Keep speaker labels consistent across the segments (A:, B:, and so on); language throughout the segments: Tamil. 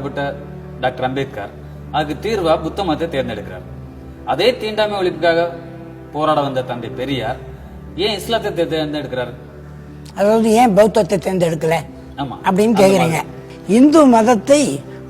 A: பாடுபட்ட டாக்டர் அம்பேத்கர் அதுக்கு தீர்வா புத்த மதத்தை தேர்ந்தெடுக்கிறார். அதே தீண்டாமை ஒழிப்புக்காக போராட வந்த தந்தை பெரியார் ஏன் இஸ்லாத்தை தேர்ந்தெடுக்கிறார்?
B: அதாவது ஏன் பௌத்தத்தை தேர்ந்தெடுக்கல
A: ஆமா
B: அப்படின்னு கேக்குறீங்க. இந்து மதத்தை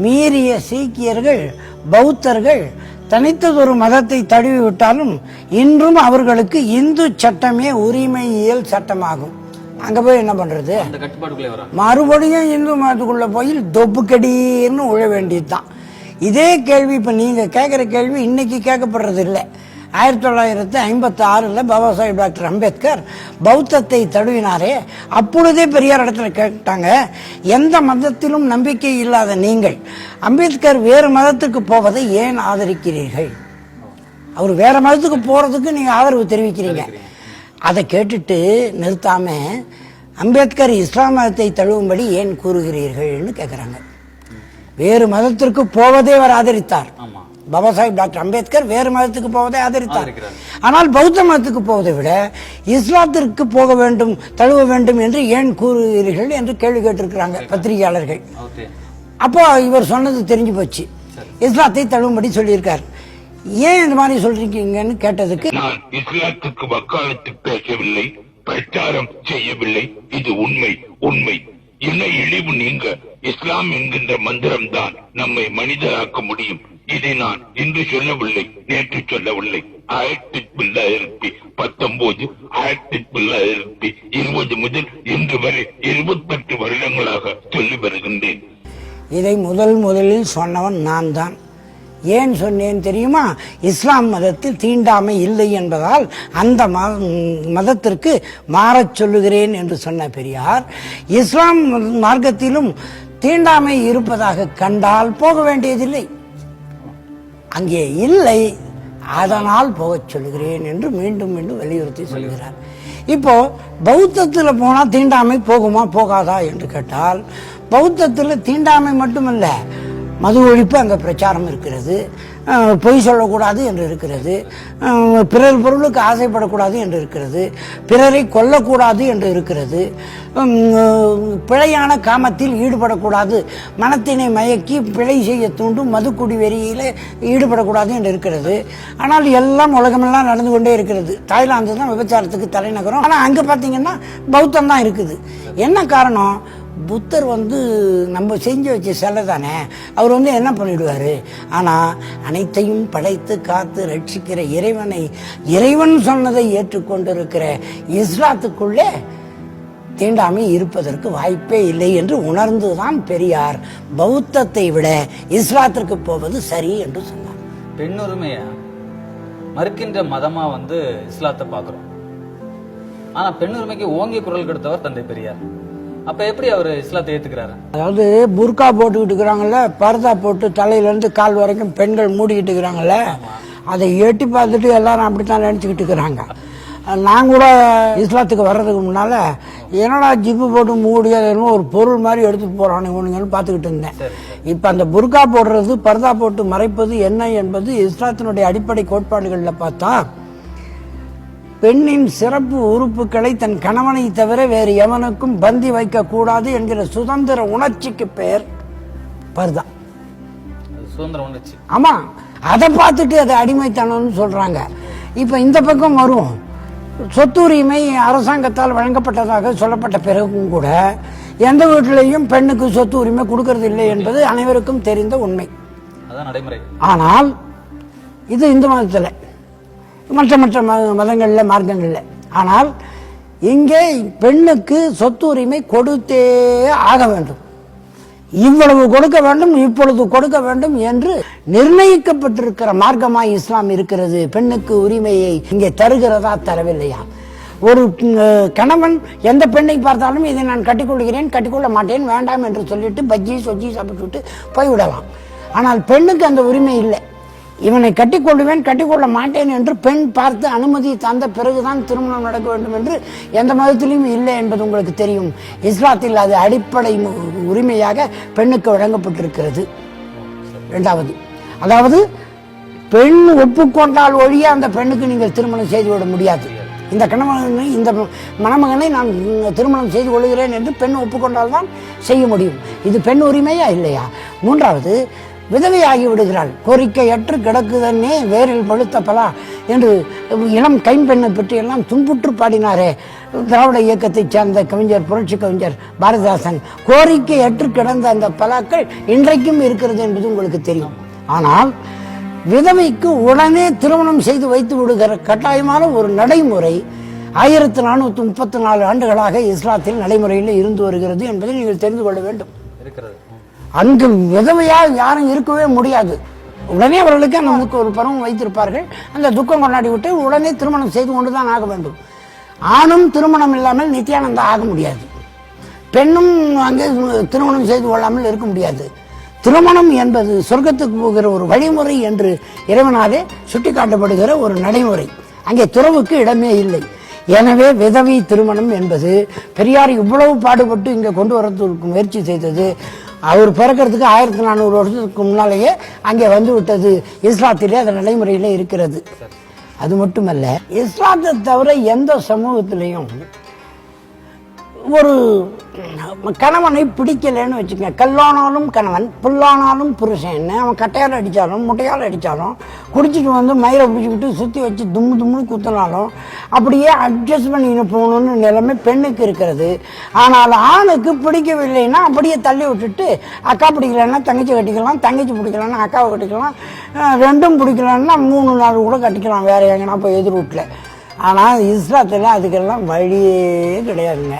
B: மீறிய சீக்கியர்கள் பௌத்தர்கள் தனித்ததொரு மதத்தை தழுவி விட்டாலும் இன்றும் அவர்களுக்கு இந்து சட்டமே உரிமையியல் சட்டமாகும். அங்க போய் என்ன பண்றது? மறுபடியும் இந்து மதத்துக்குள்ள போய் தொப்புக்கடின்னு உழ வேண்டியதுதான். இதே கேள்வி இப்ப நீங்க கேட்கிற கேள்வி இன்னைக்கு கேட்கப்படுறது இல்லை. 1956 பாபா சாஹிப் டாக்டர் அம்பேத்கர் பௌத்தத்தை தழுவினாரே, அப்பொழுதே பெரியார் இடத்துல கேட்டாங்க, எந்த மதத்திலும் நம்பிக்கை இல்லாத நீங்கள் அம்பேத்கர் வேறு மதத்துக்கு போவதை ஏன் ஆதரிக்கிறீர்கள்? அவர் வேற மதத்துக்கு போறதுக்கு நீங்க ஆதரவு தெரிவிக்கிறீங்க. அதை கேட்டுட்டு நிறுத்தாம அம்பேத்கர் இஸ்லாம் மதத்தை தழுவும்படி ஏன் கூறுகிறீர்கள்னு கேட்கிறாங்க. வேறு மதத்திற்கு போவதே அவர் ஆதரித்தார். பாபா சாஹிப் டாக்டர் அம்பேத்கர் வேறு மதத்துக்கு போவதை ஆதரித்தார். ஆனால் பௌத்த மதத்துக்கு போவதை விட இஸ்லாத்திற்கு போக வேண்டும் தழுவ வேண்டும் என்று ஏன் கூறுகிறீர்கள் என்று கேள்வி கேட்டிருக்கிறாங்க பத்திரிகையாளர்கள். அப்போ இவர் சொன்னது தெரிஞ்சு போச்சு, இஸ்லாத்தை தழுவும்படி சொல்லியிருக்கார். ஏன் இந்த மாதிரி சொல்றீங்கன்னு கேட்டதுக்கு,
C: நான் இஸ்லாத்துக்கு வக்காலத்து பேசவில்லை, பிரச்சாரம் செய்யவில்லை, இது உண்மை. உண்மை இணை இழிவு நீங்க இஸ்லாம் என்கின்ற மந்திரம் தான் நம்மை மனிதராக்க முடியும். இதை நான் இன்று சொல்லவில்லை, நேற்று சொல்லவில்லை. 1919, 1920 முதல் இன்று வரை 28 வருடங்களாக சொல்லி வருகின்றேன்.
B: இதை முதலில் சொன்னவன் நான் தான். ஏன் சொன்னேன் தெரியுமா? இஸ்லாம் மதத்தில் தீண்டாமை இல்லை என்பதால் அந்த மதத்திற்கு மாறச் சொல்லுகிறேன் என்று சொன்ன பெரியார், இஸ்லாம் மார்க்கத்திலும் தீண்டாமை இருப்பதாக கண்டால் போக வேண்டியதில்லை, அங்கே இல்லை, அதனால் போகச் சொல்லுகிறேன் என்று மீண்டும் மீண்டும் வலியுறுத்தி சொல்கிறார். இப்போ பௌத்தத்தில் போனா தீண்டாமை போகுமா போகாதா என்று கேட்டால், பௌத்தத்தில் தீண்டாமை மட்டுமல்ல, மது ஒழிப்பு அங்கே பிரச்சாரம் இருக்கிறது, பொய் சொல்லக்கூடாது என்று இருக்கிறது, பிறர் பொருளுக்கு ஆசைப்படக்கூடாது என்று இருக்கிறது, பிறரை கொல்லக்கூடாது என்று இருக்கிறது, பிழையான காமத்தில் ஈடுபடக்கூடாது, மனத்தினை மயக்கி பிழை செய்ய தூண்டும் மதுக்குடி வெறியில ஈடுபடக்கூடாது என்று இருக்கிறது. ஆனால் எல்லாம் உலகமெல்லாம் நடந்து கொண்டே இருக்கிறது. தாய்லாந்து தான் விபச்சாரத்துக்கு தலைநகரம். ஆனால் அங்கே பார்த்தீங்கன்னா பௌத்தம் தான் இருக்குது. என்ன காரணம்? புத்தர் நம்ம செஞ்சு வச்ச சிலை தானே, அவர் என்ன பண்ணிடுவாரு? ஆனால் அனைத்தையும் படைத்து காத்து ரட்சிக்கிற இறைவன் சொன்னதை ஏற்றுக்கொண்டிருக்கிற இஸ்லாத்துக்குள்ளே தீண்டாமை இருப்பதற்கு வாய்ப்பே இல்லை என்று உணர்ந்துதான் பெரியார் பௌத்தத்தை விட இஸ்லாத்திற்கு போவது சரி என்று சொன்னார்.
A: பெண்ணுரிமையை மறுக்கின்ற மதமா இஸ்லாத்தை பார்க்கிறோம். ஆனா பெண்ணுரிமைக்கு ஓங்கி குரல் கொடுத்தவர் தந்தை பெரியார். அப்ப எப்படி அவர் இஸ்லாத்தை ஏத்துக்கிறாரு? அதாவது
B: புர்கா போட்டுக்கிட்டு இருக்கிறாங்கல்ல, பர்தா போட்டு தலையில இருந்து கால் வரைக்கும் பெண்கள் மூடிக்கிட்டு இருக்கிறாங்கல்ல, அதை எட்டி பார்த்துட்டு எல்லாரும் அப்படித்தான் நினைச்சுக்கிட்டு இருக்கிறாங்க. நான் கூட இஸ்லாத்துக்கு வர்றதுக்கு முன்னால என்னடா ஜிப்பு போட்டு மூடியதுன்னு ஒரு பொருள் மாதிரி எடுத்துட்டு போறானுங்கன்னு பார்த்துக்கிட்டு இருந்தேன். இப்ப அந்த புர்கா போடுறது, பர்தா போட்டு மறைப்பது என்ன என்பது இஸ்லாத்தினுடைய அடிப்படை கோட்பாடுகள்ல பார்த்தா, பெண்ணின் சிறப்பு உறுப்புகளை தன் கணவனை தவிர வேறு எவனுக்கும் பந்தி வைக்க கூடாது என்கிற சுதந்திர உணர்ச்சிக்கு பெயர் பர்தா.
A: சுதந்திர உணர்ச்சி.
B: ஆமா, அதை பார்த்துட்டு அதை அடிமைத்தனம்னு சொல்றாங்க. இப்ப இந்த பக்கம் வரும், சொத்துரிமை அரசாங்கத்தால் வழங்கப்பட்டதாக சொல்லப்பட்ட பிறகும் கூட எந்த வீட்டிலையும் பெண்ணுக்கு சொத்து உரிமை கொடுக்கறது இல்லை என்பது அனைவருக்கும் தெரிந்த உண்மை. ஆனால் இது இந்து மதத்தில், மற்ற மதங்கள்ல மார்க்கங்கள்ல. ஆனால் இங்கே பெண்ணுக்கு சொத்து உரிமை கொடுத்தே ஆக வேண்டும், இவ்வளவு கொடுக்க வேண்டும், இப்பொழுது கொடுக்க வேண்டும் என்று நிர்ணயிக்கப்பட்டிருக்கிற மார்க்கமாய் இஸ்லாம் இருக்கிறது. பெண்ணுக்கு உரிமையை இங்கே தருகிறதா தரவில்லையா? ஒரு கணவன் எந்த பெண்ணை பார்த்தாலும் இதை நான் கட்டிக்கொள்கிறேன், கட்டிக்கொள்ள மாட்டேன், வேண்டாம் என்று சொல்லிட்டு பஜ்ஜி சொஜ்ஜி சாப்பிட்டு போய்விடலாம். ஆனால் பெண்ணுக்கு அந்த உரிமை இல்லை. இவனை கட்டிக்கொள்வேன், கட்டிக்கொள்ள மாட்டேன் என்று பெண் பார்த்து அனுமதி தந்த பிறகுதான் திருமணம் நடக்க வேண்டும் என்று எந்த மதத்திலும் இல்லை என்பது உங்களுக்கு தெரியும். இஸ்லாத்தில் அது அடிப்படை உரிமையாக பெண்ணுக்கு வழங்கப்பட்டிருக்கிறது. இரண்டாவது, அதாவது பெண் ஒப்புக்கொண்டால் ஒழிய அந்த பெண்ணுக்கு நீங்கள் திருமணம் செய்துவிட முடியாது. இந்த கணவனை இந்த மணமகனை நான் திருமணம் செய்து கொள்கிறேன் என்று பெண் ஒப்புக்கொண்டால்தான் செய்ய முடியும். இது பெண் உரிமையா இல்லையா? மூன்றாவது, விதவையாகி விடுகிறாள், கோரிக்கையற்று கிடக்குதன்னே வேரில் பழுத்த பலா என்று இளம் கைம்பெண்ணை பற்றி எல்லாம் துன்புற்று பாடினாரே திராவிட இயக்கத்தைச் சேர்ந்த கவிஞர், புரட்சி கவிஞர் பாரதிதாசன். கோரிக்கையற்று கிடந்த அந்த பலாக்கள் இன்றைக்கும் இருக்கிறது என்பது உங்களுக்கு தெரியும். ஆனால் விதவைக்கு உடனே திருமணம் செய்து வைத்து விடுகிற கட்டாயமான ஒரு நடைமுறை 1434 ஆண்டுகளாக இஸ்லாத்தில் நடைமுறையில் இருந்து வருகிறது என்பதை நீங்கள் தெரிந்து கொள்ள வேண்டும். அங்கு விதவையாக யாரும் இருக்கவே முடியாது. உடனே அவர்களுக்கு நமக்கு ஒரு பருவம் வைத்திருப்பார்கள். அந்த துக்கம் கொண்டாடி விட்டு உடனே திருமணம் செய்து கொண்டுதான் ஆக வேண்டும். ஆணும் திருமணம் இல்லாமல் நித்தியானந்தா ஆக முடியாது. பெண்ணும் அங்கே திருமணம் செய்து கொள்ளாமல் இருக்க முடியாது. திருமணம் என்பது சொர்க்கத்துக்கு போகிற ஒரு வழிமுறை என்று இறைவனாலே சுட்டிக்காட்டப்படுகிற ஒரு நடைமுறை. அங்கே துறவுக்கு இடமே இல்லை. எனவே விதவை திருமணம் என்பது பெரியார் இவ்வளவு பாடுபட்டு இங்கே கொண்டு வரதுக்கு முயற்சி செய்தது. அவர் பிறக்கிறதுக்கு 1400 வருஷத்துக்கு முன்னாலேயே அங்கே வந்து விட்டது. இஸ்லாத்திலே அந்த நடைமுறையில இருக்கிறது. அது மட்டுமல்ல, இஸ்லாத்தை தவிர எந்த சமூகத்திலையும் ஒரு கணவனை பிடிக்கலன்னு வச்சுக்கோங்க, கல்லானாலும் கணவன் புல்லானாலும் புருஷன், அவன் கட்டையால் அடித்தாலும் முட்டையால் அடித்தாலும் குடிச்சிட்டு வந்து மயிரை பிடிச்சிக்கிட்டு சுற்றி வச்சு தும்முன்னு குத்தினாலும் அப்படியே அட்ஜஸ்ட் பண்ணின்னு போகணுன்னு நிலைமை பெண்ணுக்கு இருக்கிறது. ஆனால் ஆணுக்கு பிடிக்கவில்லைன்னா அப்படியே தள்ளி விட்டுட்டு அக்கா பிடிக்கலன்னா தங்கச்சி கட்டிக்கலாம், தங்கச்சி பிடிக்கலன்னா அக்காவை கட்டிக்கலாம், ரெண்டும் பிடிக்கலன்னா 3 நாள் கூட கட்டிக்கலாம் வேற எங்கன்னா போய் எதிர் வீட்டில். ஆனால் இஸ்லாத்தில் அதுக்கெல்லாம் வழியே கிடையாதுங்க.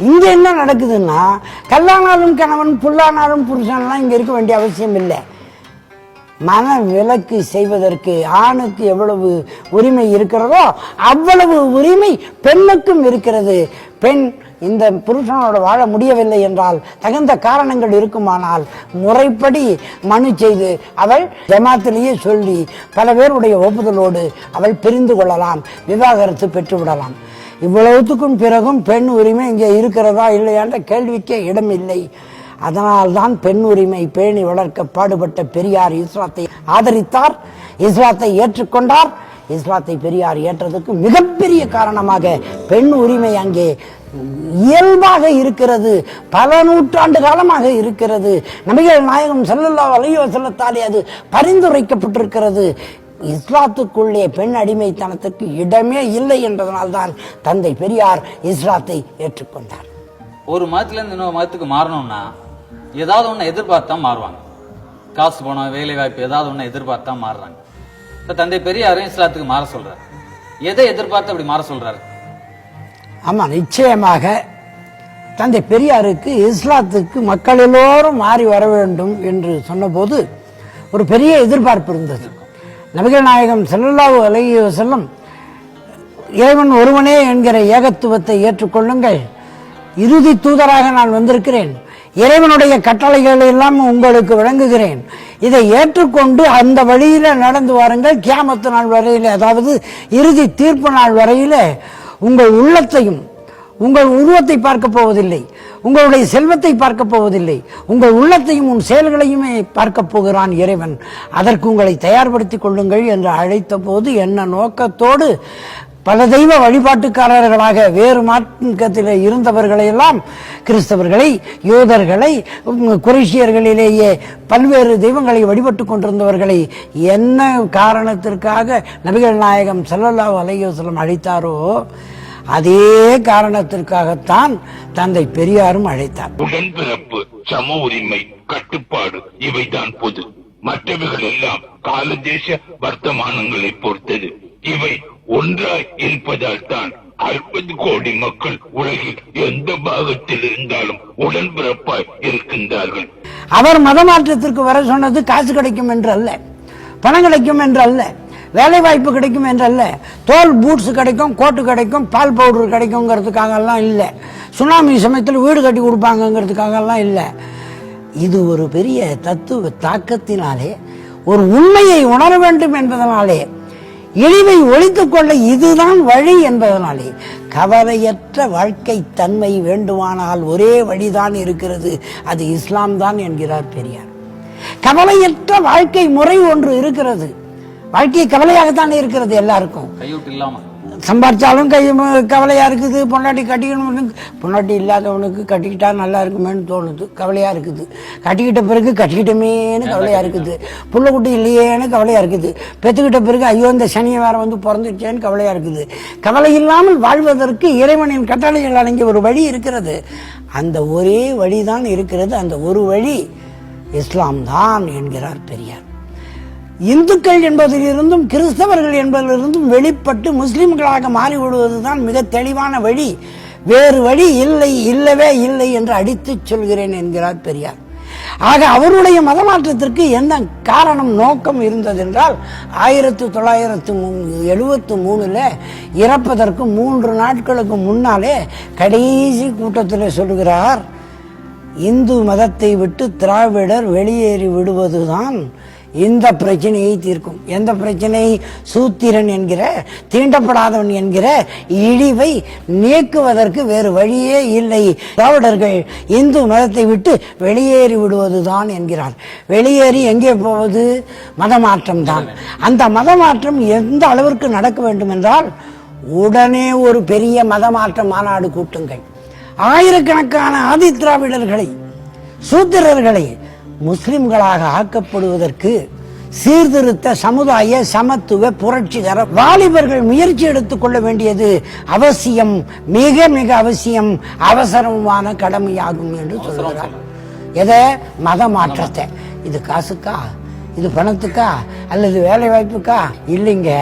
B: இங்க என்ன நடக்குதுன்னா, கல்லானாலும் கணவன் புல்லானாலும் புருஷன்லாம் இங்க இருக்க வேண்டிய அவசியம் இல்லை. மன விலக்கு செய்வதற்கு ஆணுக்கு எவ்வளவு உரிமை இருக்கிறதோ அவ்வளவு உரிமை பெண்ணுக்கும் இருக்கிறது. பெண் இந்த புருஷனோட வாழ முடியவில்லை என்றால், தகுந்த காரணங்கள் இருக்குமானால் முறைப்படி மனு செய்து அவள் ஜமாத்திலேயே சொல்லி பல பேருடைய ஒப்புதலோடு அவள் பிரிந்து கொள்ளலாம், விவாகரத்து பெற்றுவிடலாம். இவ்வளவுத்துக்கும் பிறகும் பெண் உரிமை இங்கே இருக்கிறதா இல்லையான்ற கேள்விக்கே இடமில்லை. அதனால்தான் பெண் உரிமை பேணி வளர்க்க பாடுபட்ட பெரியார் இஸ்லாத்தை ஆதரித்தார், இஸ்லாத்தை ஏற்றுக்கொண்டார். இஸ்லாத்தை பெரியார் ஏற்றதுக்கு மிகப்பெரிய காரணமாக பெண் உரிமை அங்கே இயல்பாக இருக்கிறது, பல நூற்றாண்டு காலமாக இருக்கிறது. நபிகள் நாயகம் ஸல்லல்லாஹு அலைஹி வஸல்லத்தாலே அது பரிந்துரைக்கப்பட்டிருக்கிறது. இஸ்லாத்துக்குள்ளே பெண் அடிமைத்தனத்துக்கு இடமே இல்லை என்பதனால்தான் தந்தை பெரியார் இஸ்லாத்தை ஏற்றுக்கொண்டார்.
A: ஒரு மதத்திலிருந்து இன்னொரு மதத்துக்கு மாறணும்னா ஏதாவது ஒண்ணு எதிர்பார்த்தா மாறுவாங்க. காசு, பணம், வேலை வாய்ப்பு ஏதாவது ஒண்ணு எதிர்பார்த்தா மாறுறாங்க. இப்ப தந்தை பெரியாரும் இஸ்லாத்துக்கு மாற சொல்றாரு. எதை எதிர்பார்த்து அப்படி மாற சொல்றாரு?
B: ஆமா, நிச்சயமாக தந்தை பெரியாருக்கு இஸ்லாத்துக்கு மக்கள் எல்லோரும் மாறி வர வேண்டும் என்று சொன்னபோது ஒரு பெரிய எதிர்பார்ப்பு இருந்தது. நபிகள் நாயகம் ஸல்லல்லாஹு அலைஹி வஸல்லம் இறைவன் ஒருவனே என்கிற ஏகத்துவத்தை ஏற்றுக்கொள்ளுங்கள், இறுதி தூதராக நான் வந்திருக்கிறேன், இறைவனுடைய கட்டளைகளை எல்லாம் உங்களுக்கு வழங்குகிறேன், இதை ஏற்றுக்கொண்டு அந்த வழியில நடந்து வாருங்கள், கியாமத்து நாள் வரையில, அதாவது இறுதி தீர்ப்பு நாள் வரையில உங்கள் உள்ளத்தையும் உங்கள் உருவத்தை பார்க்க போவதில்லை, உங்களுடைய செல்வத்தை பார்க்க போவதில்லை, உங்கள் உள்ளத்தையும் உன் செயல்களையுமே பார்க்க போகிறான் இறைவன், அதற்கு உங்களை தயார்படுத்திக் கொள்ளுங்கள் என்று அழைத்த போது என்ன நோக்கத்தோடு பல தெய்வ வழிபாட்டுக்காரர்களாக வேறு மார்க்கத்தில் இருந்தவர்களையெல்லாம், கிறிஸ்தவர்களை, யூதர்களை, குறைஷியர்களிலேயே பல்வேறு தெய்வங்களை வழிபட்டு கொண்டிருந்தவர்களை என்ன காரணத்திற்காக நபிகள் நாயகம் ஸல்லல்லாஹு அலைஹி வஸல்லம் அழைத்தாரோ அதே காரணத்திற்காகத்தான் தந்தை பெரியாரும் அழைத்தார்.
C: உடன்பிறப்பு, சம உரிமை, கட்டுப்பாடு இவைதான் பொது. மற்றவைகள் எல்லாம் காலதேச வர்த்தமானங்களை பொறுத்தது. இவை ஒன்றாய் இருப்பதால் தான் 60 கோடி மக்கள் உலகில் எந்த பாகத்தில் இருந்தாலும் உடன்பிறப்பாய் இருக்கின்றார்கள்.
B: அவர் மதமாற்றத்திற்கு வர சொன்னது காசு கிடைக்கும் என்று அல்ல, பணம் கிடைக்கும் என்று அல்ல, வேலை வாய்ப்பு கிடைக்கும் என்றல்ல, தோல் பூட்ஸ் கிடைக்கும், கோட்டு கிடைக்கும், பால் பவுடர் கிடைக்குங்கிறதுக்காக எல்லாம் இல்லை, சுனாமி சமயத்தில் வீடு கட்டி கொடுப்பாங்கிறதுக்காக எல்லாம் இல்லை. இது ஒரு பெரிய தத்துவ தாக்கத்தினாலே, ஒரு உண்மையை உணர வேண்டும் என்பதனாலே, இழிவை ஒழித்துக் கொள்ள இதுதான் வழி என்பதனாலே, கவலையற்ற வாழ்க்கை தன்மை வேண்டுமானால் ஒரே வழிதான் இருக்கிறது, அது இஸ்லாம் தான் என்கிறார் பெரியார். கவலையற்ற வாழ்க்கை முறை ஒன்று இருக்கிறது, வாழ்க்கை கவலையாகத்தானே இருக்கிறது எல்லாருக்கும்.
A: கையூட்டு இல்லாம
B: சம்பாரிச்சாலும் கவலையா இருக்குது. பொண்டாட்டி கட்டிக்கணும், பொண்டாட்டி இல்லாதவனுக்கு கட்டிக்கிட்டா நல்லா இருக்குமேன்னு தோணுது, கவலையா இருக்குது. கட்டிக்கிட்ட பிறகு கட்டிக்கிட்டமேன்னு கவலையா இருக்குது. புள்ள குட்டி இல்லையேன்னு கவலையா இருக்குது. பெற்றுக்கிட்ட பிறகு ஐயோ இந்த சனியை வேற வந்து பிறந்துச்சேன்னு கவலையா இருக்குது. கவலை இல்லாமல் வாழ்வதற்கு இறைவனின் கட்டளைகள் அடங்கிய ஒரு வழி இருக்கிறது. அந்த ஒரே வழிதான் இருக்கிறது. அந்த ஒரு வழி இஸ்லாம் தான் என்கிறார் பெரியார். இந்துக்கள் என்பதிலிருந்தும் கிறிஸ்தவர்கள் என்பதிலிருந்தும் வெளிப்பட்டு முஸ்லிம்களாக மாறிவிடுவதுதான் மிக தெளிவான வழி. வேறு வழி இல்லை, இல்லவே இல்லை என்று அடித்துச் சொல்கிறேன் என்கிறார் பெரியார். ஆக அவருடைய மதமாற்றத்திற்கு என்ன காரணம், நோக்கம் இருந்தது என்றால் 1973 இறப்பதற்கு 3 நாட்களுக்கு முன்னாலே கடைசி கூட்டத்தில் சொல்லுகிறார், இந்து மதத்தை விட்டு திராவிடர் வெளியேறி விடுவதுதான் இந்த பிரச்சனையை தீர்க்கும். எந்த பிரச்சனை? சூத்திரன் என்கிற, தீண்டப்படாதவன் என்கிற இழிவை நீக்குவதற்கு வேறு வழியே இல்லை. திராவிடர்கள் இந்து மதத்தை விட்டு வெளியேறி விடுவதுதான் என்கிறார். வெளியேறி எங்கே போவது? மதமாற்றம் தான். அந்த மதமாற்றம் எந்த அளவிற்கு நடக்க வேண்டும் என்றால், உடனே ஒரு பெரிய மதமாற்ற மாநாடு கூட்டுங்கள். ஆயிரக்கணக்கான ஆதி திராவிடர்களை, சூத்திரர்களை முஸ்லிம்களாக ஆக்கப்படுவதற்கு சீர்திருத்த சமுதாய சமத்துவ புரட்சிகர வாலிபர்கள் முயற்சி எடுத்துக் கொள்ள வேண்டியது அவசியம், மிக மிக அவசியம், அவசரமான கடமையாகும் என்று சொல்கிறார். எதை? மத மாற்றத்தை. இது காசுக்கா, இது பணத்துக்கா, அல்லது வேலை வாய்ப்புக்கா? இல்லைங்க,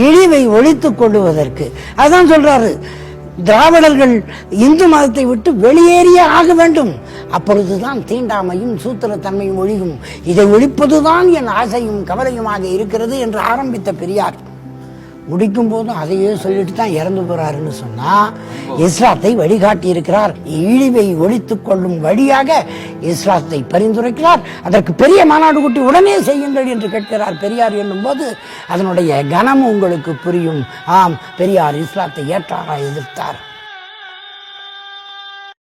B: இழிவை ஒழித்துக் கொள்ளுவதற்கு. அதான் சொல்றாரு, திராவிடர்கள் இந்து மதத்தை விட்டு வெளியேறியே ஆக வேண்டும். அப்பொழுதுதான் தீண்டாமையும் சூத்திரத்தன்மையும் ஒழியும். இதை ஒழிப்பதுதான் என் ஆசையும் கவலையுமாக இருக்கிறது என்று ஆரம்பித்த பெரியார் முடிக்கும் போதும் அதையே சொல்லிட்டு தான் இறந்து போறாருன்னு சொன்னா, இஸ்லாத்தை வழிகாட்டி இருக்கிறார். இழிவை ஒழித்துக் கொள்ளும் வழியாக இஸ்லாத்தை பரிந்துரைக்கிறார். அதற்கு பெரிய மாநாடு கூட்டி உடனே செய்யுங்கள் என்று கேட்கிறார் பெரியார் என்னும் போது அதனுடைய கனம் உங்களுக்கு புரியும். ஆம், பெரியார் இஸ்லாத்தை ஏற்றாரா, எதிர்த்தார்?